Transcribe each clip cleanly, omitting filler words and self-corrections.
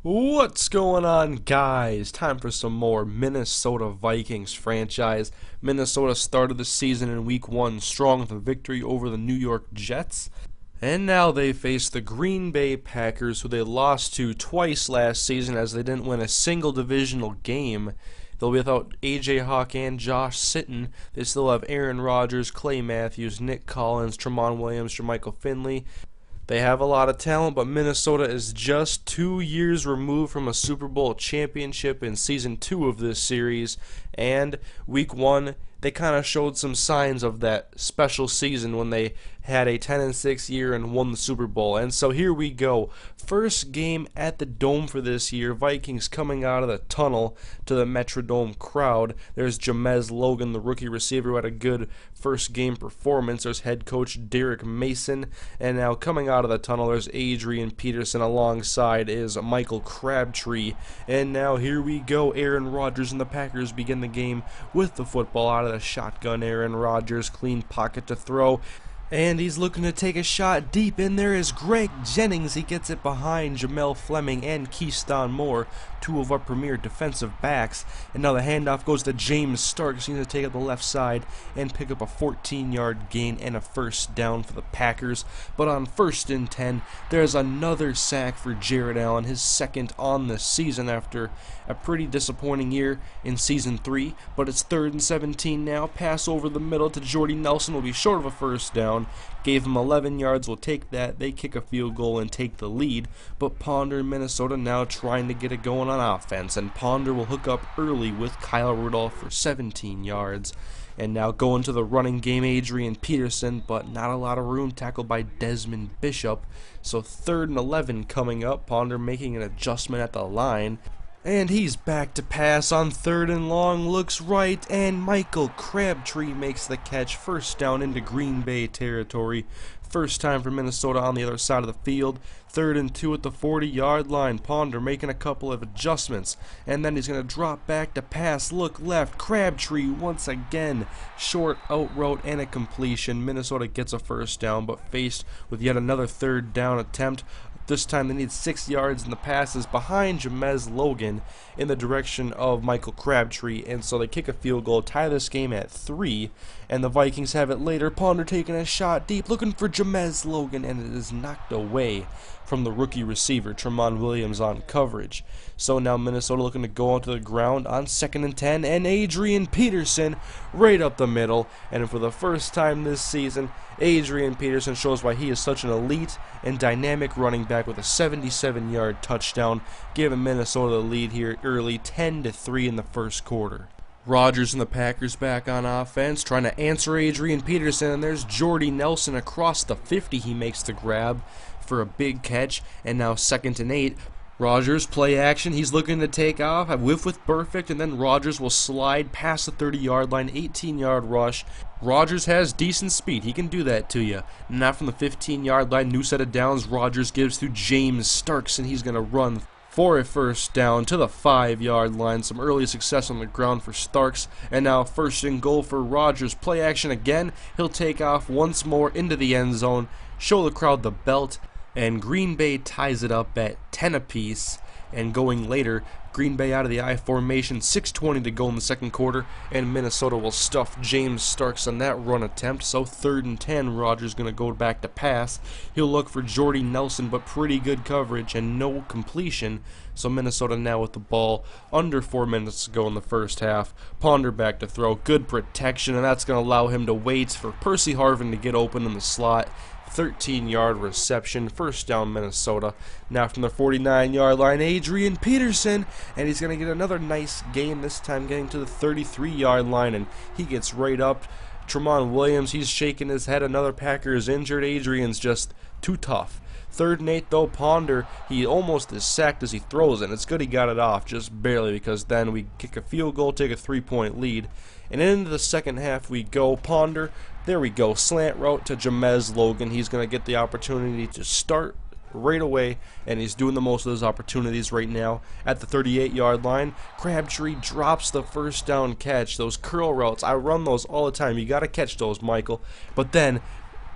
What's going on, guys? Time for some more Minnesota Vikings franchise. Minnesota started the season in week 1 strong with a victory over the New York Jets. And now they face the Green Bay Packers, who they lost to twice last season as they didn't win a single divisional game. They'll be without A.J. Hawk and Josh Sitton. They still have Aaron Rodgers, Clay Matthews, Nick Collins, Tramon Williams, Jermichael Finley. They have a lot of talent, but Minnesota is just 2 years removed from a Super Bowl championship in Season 2 of this series, and Week 1, they kind of showed some signs of that special season when they had a 10-6 year and won the Super Bowl. And so here we go. First game at the Dome for this year. Vikings coming out of the tunnel to the Metrodome crowd. There's Jamez Logan, the rookie receiver, who had a good first game performance. There's head coach Derek Mason. And now coming out of the tunnel, there's Adrian Peterson. Alongside is Michael Crabtree. And now here we go. Aaron Rodgers and the Packers begin the game with the football out of the shotgun. Aaron Rodgers, clean pocket to throw. And he's looking to take a shot deep. In there is Greg Jennings. He gets it behind Jamel Fleming and Keyston Moore, two of our premier defensive backs. And now the handoff goes to James Starks. He's going to take up the left side and pick up a 14-yard gain and a first down for the Packers. But on 1st and 10, there's another sack for Jared Allen, his second on the season after a pretty disappointing year in Season 3. But it's 3rd and 17 now. Pass over the middle to Jordy Nelson will be short of a first down. Gave him 11 yards, will take that. They kick a field goal and take the lead. But Ponder in Minnesota now trying to get it going on offense. And Ponder will hook up early with Kyle Rudolph for 17 yards. And now going to the running game, Adrian Peterson, but not a lot of room, tackled by Desmond Bishop. So 3rd and 11 coming up. Ponder making an adjustment at the line. And he's back to pass on 3rd and long, looks right, and Michael Crabtree makes the catch. First down into Green Bay territory. First time for Minnesota on the other side of the field. 3rd and 2 at the 40-yard line. Ponder making a couple of adjustments. And then he's going to drop back to pass. Look left. Crabtree once again. Short out route and a completion. Minnesota gets a first down, but faced with yet another 3rd down attempt. This time they need 6 yards, and the pass is behind Jamez Logan in the direction of Michael Crabtree, and so they kick a field goal, tie this game at 3, and the Vikings have it later. Ponder taking a shot deep, looking for Jamez Logan, and it is knocked away from the rookie receiver, Tramon Williams, on coverage. So now Minnesota looking to go onto the ground on 2nd and 10, and Adrian Peterson right up the middle, and for the first time this season, Adrian Peterson shows why he is such an elite and dynamic running back with a 77-yard touchdown, giving Minnesota the lead here early, 10-3 in the first quarter. Rodgers and the Packers back on offense, trying to answer Adrian Peterson, and there's Jordy Nelson across the 50. He makes the grab for a big catch, and now 2nd and 8. Rodgers play action. He's looking to take off. A whiff with perfect, and then Rodgers will slide past the 30-yard line, 18-yard rush. Rodgers has decent speed. He can do that to you. Now from the 15-yard line, new set of downs. Rodgers gives to James Starks, and he's going to run for a first down to the 5-yard line. Some early success on the ground for Starks, and now 1st and goal for Rodgers. Play action again. He'll take off once more into the end zone, show the crowd the belt, and Green Bay ties it up at 10 apiece. And going later, Green Bay out of the I formation, 6:20 to go in the second quarter, and Minnesota will stuff James Starks on that run attempt. So 3rd and 10, Rodgers going to go back to pass. He'll look for Jordy Nelson, but pretty good coverage and no completion. So Minnesota now with the ball, under 4 minutes to go in the first half. Ponder back to throw, good protection, and that's going to allow him to wait for Percy Harvin to get open in the slot. 13-yard reception, first down Minnesota. Now from the 49-yard line, Adrian Peterson, and he's going to get another nice gain, this time getting to the 33-yard line, and he gets right up. Tramon Williams, he's shaking his head. Another Packer is injured. Adrian's just too tough. 3rd and 8 though, Ponder, he almost is sacked as he throws it, and it's good he got it off, just barely, because then we kick a field goal, take a 3-point lead. And into the second half we go. Ponder, there we go, slant route to Jamez Logan. He's going to get the opportunity to start right away, and he's doing the most of those opportunities right now. At the 38-yard line, Crabtree drops the first down catch. Those curl routes, I run those all the time. You got to catch those, Michael. But then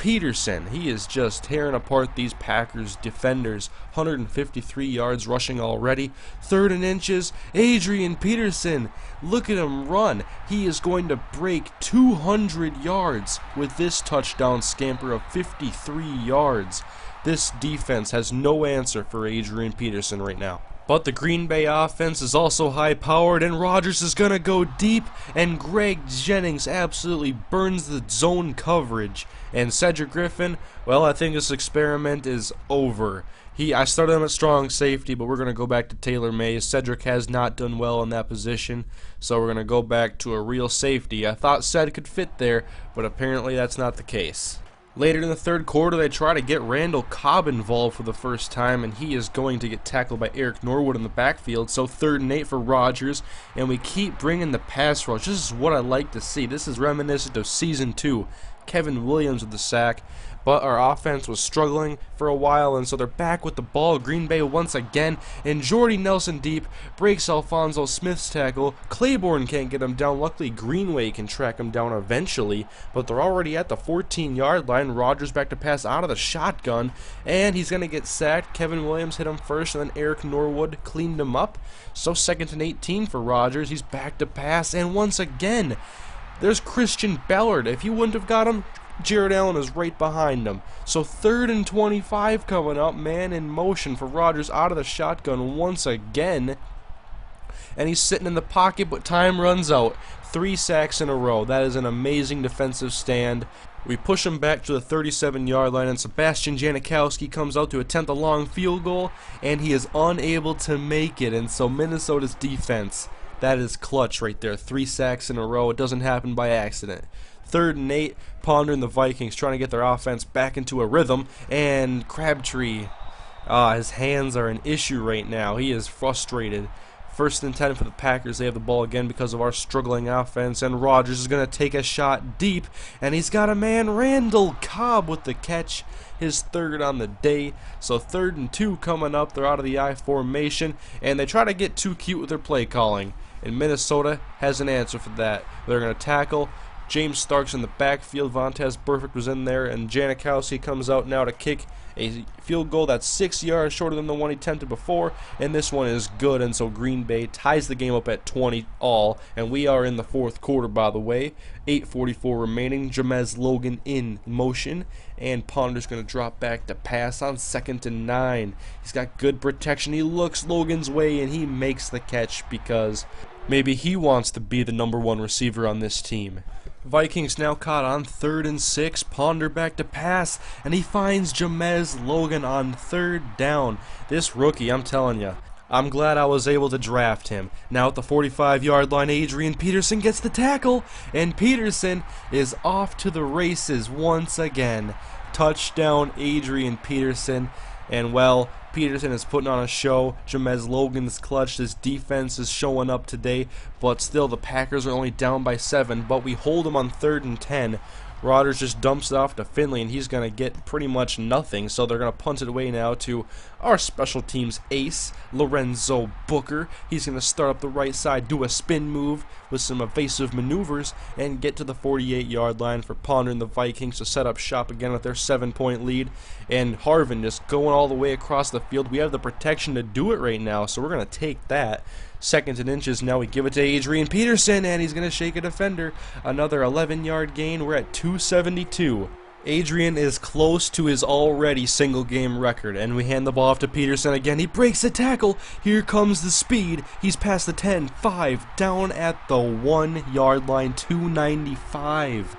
Peterson, he is just tearing apart these Packers defenders. 153 yards rushing already. 3rd and inches. Adrian Peterson, look at him run. He is going to break 200 yards with this touchdown scamper of 53 yards. This defense has no answer for Adrian Peterson right now. But the Green Bay offense is also high-powered, and Rodgers is going to go deep, and Greg Jennings absolutely burns the zone coverage. And Cedric Griffin, well, I think this experiment is over. I started him at strong safety, but we're going to go back to Taylor Mays. Cedric has not done well in that position, so we're going to go back to a real safety. I thought Ced could fit there, but apparently that's not the case. Later in the 3rd quarter, they try to get Randall Cobb involved for the first time, and he is going to get tackled by Eric Norwood in the backfield. So 3rd and 8 for Rodgers, and we keep bringing the pass rush. This is what I like to see. This is reminiscent of Season 2. Kevin Williams with the sack, but our offense was struggling for a while, and so they're back with the ball. Green Bay once again, and Jordy Nelson deep breaks Alfonso Smith's tackle. Claiborne can't get him down. Luckily, Greenway can track him down eventually, but they're already at the 14-yard line. Rodgers back to pass out of the shotgun, and he's going to get sacked. Kevin Williams hit him first, and then Eric Norwood cleaned him up. So 2nd and 18 for Rodgers. He's back to pass, and once again, there's Christian Ballard. If you wouldn't have got him, Jared Allen is right behind him. So 3rd and 25 coming up, man in motion for Rodgers out of the shotgun once again. And he's sitting in the pocket, but time runs out. 3 sacks in a row. That is an amazing defensive stand. We push him back to the 37-yard line, and Sebastian Janikowski comes out to attempt a long field goal, and he is unable to make it. And so Minnesota's defense, that is clutch right there. 3 sacks in a row. It doesn't happen by accident. 3rd and 8, Ponder and the Vikings trying to get their offense back into a rhythm, and Crabtree, his hands are an issue right now. He is frustrated. 1st and 10 for the Packers. They have the ball again because of our struggling offense, and Rodgers is going to take a shot deep, and he's got a man, Randall Cobb, with the catch, his 3rd on the day. So 3rd and 2 coming up. They're out of the I formation, and they try to get too cute with their play calling, and Minnesota has an answer for that. They're going to tackle James Starks in the backfield. Vontaze Burfict was in there, and Janikowski comes out now to kick a field goal that's 6 yards shorter than the one he attempted before, and this one is good, and so Green Bay ties the game up at 20 all, and we are in the 4th quarter, by the way. 8:44 remaining. Jamez Logan in motion, and Ponder's going to drop back to pass on 2nd and 9. He's got good protection. He looks Logan's way, and he makes the catch because maybe he wants to be the #1 receiver on this team. Vikings now caught on 3rd and 6. Ponder back to pass, and he finds Jamez Logan on 3rd down. This rookie, I'm telling you, I'm glad I was able to draft him. Now at the 45-yard line, Adrian Peterson gets the tackle, and Peterson is off to the races once again. Touchdown, Adrian Peterson. And, well, Peterson is putting on a show. Jamez Logan's clutch. This defense is showing up today. But still, the Packers are only down by 7. But we hold them on 3rd and 10. Rodgers just dumps it off to Finley, and he's going to get pretty much nothing. So they're going to punt it away now to our special teams ace, Lorenzo Booker. He's going to start up the right side, do a spin move with some evasive maneuvers, and get to the 48-yard line for Ponder and the Vikings to set up shop again with their 7-point lead. And Harvin just going all the way across the field. We have the protection to do it right now, so we're going to take that. 2nd and inches, now we give it to Adrian Peterson, and he's going to shake a defender. Another 11-yard gain. We're at 272. Adrian is close to his already single-game record, and we hand the ball off to Peterson again. He breaks the tackle. Here comes the speed. He's past the 10, 5, down at the 1-yard line, 295.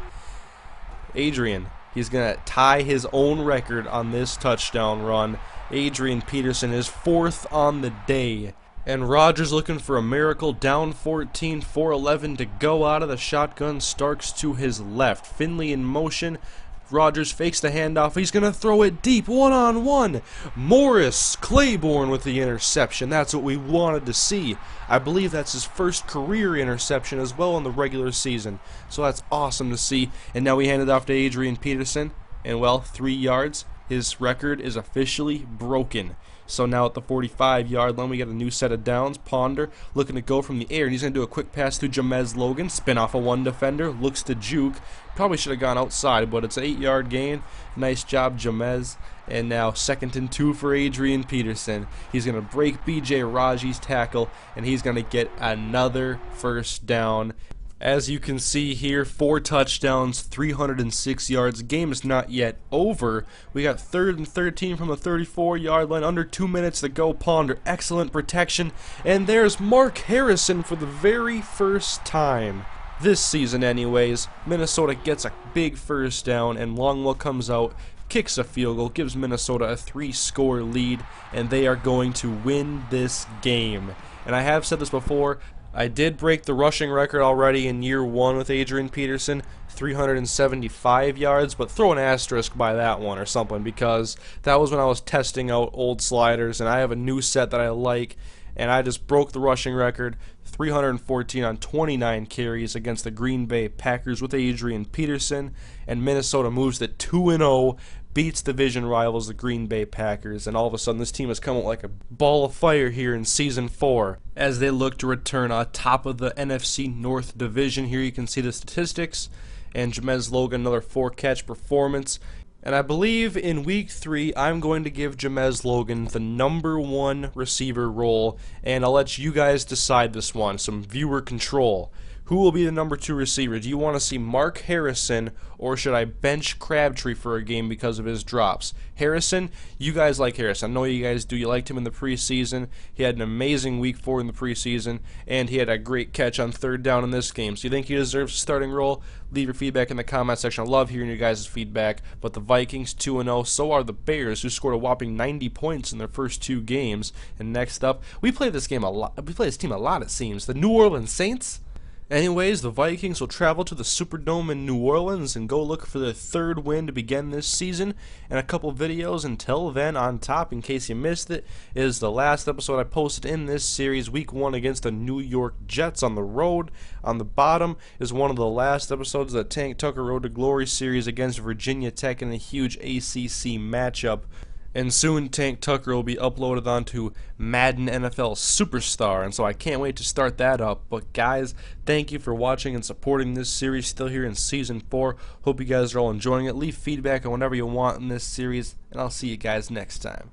Adrian, he's going to tie his own record on this touchdown run. Adrian Peterson is 4th on the day. And Rodgers looking for a miracle, down 14, 4:11 to go out of the shotgun. Starks to his left. Finley in motion. Rodgers fakes the handoff. He's going to throw it deep, one-on-one. Morris Claiborne with the interception. That's what we wanted to see. I believe that's his first career interception as well in the regular season. So that's awesome to see. And now we hand it off to Adrian Peterson. And, well, 3 yards. His record is officially broken. So now at the 45-yard line, we got a new set of downs. Ponder looking to go from the air, and he's going to do a quick pass through Jamez Logan, spin off of one defender, looks to juke. Probably should have gone outside, but it's an 8-yard gain. Nice job, Jamez. And now 2nd and 2 for Adrian Peterson. He's going to break B.J. Raji's tackle, and he's going to get another first down. As you can see here, 4 touchdowns, 306 yards. Game is not yet over. We got 3rd and 13 from the 34-yard line. Under 2 minutes to go. Ponder, excellent protection. And there's Mark Harrison for the very first time this season anyways. Minnesota gets a big first down, and Longwell comes out, kicks a field goal, gives Minnesota a 3-score lead, and they are going to win this game. And I have said this before, I did break the rushing record already in year 1 with Adrian Peterson, 375 yards, but throw an asterisk by that one or something, because that was when I was testing out old sliders, and I have a new set that I like, and I just broke the rushing record, 314 on 29 carries against the Green Bay Packers with Adrian Peterson, and Minnesota moves to 2-0, beats division rivals the Green Bay Packers, and all of a sudden this team has come out like a ball of fire here in Season 4 as they look to return atop of the NFC North Division. Here you can see the statistics, and Jamez Logan, another 4-catch performance. And I believe in Week 3, I'm going to give Jamez Logan the #1 receiver role, and I'll let you guys decide this one, some viewer control. Who will be the #2 receiver? Do you want to see Mark Harrison, or should I bench Crabtree for a game because of his drops? Harrison, you guys like Harrison. I know you guys do. You liked him in the preseason. He had an amazing Week 4 in the preseason, and he had a great catch on 3rd down in this game. So you think he deserves a starting role? Leave your feedback in the comment section. I love hearing your guys' feedback. But the Vikings 2-0, so are the Bears, who scored a whopping 90 points in their first 2 games. And next up, we play this team a lot, it seems. The New Orleans Saints. Anyways, the Vikings will travel to the Superdome in New Orleans and go look for their 3rd win to begin this season. And a couple videos until then on top, in case you missed it, is the last episode I posted in this series, Week 1 against the New York Jets on the road. On the bottom is one of the last episodes of the Tank Tucker Road to Glory series against Virginia Tech in a huge ACC matchup. And soon Tank Tucker will be uploaded onto Madden NFL Superstar, and so I can't wait to start that up. But guys, thank you for watching and supporting this series, still here in Season 4. Hope you guys are all enjoying it. Leave feedback on whatever you want in this series, and I'll see you guys next time.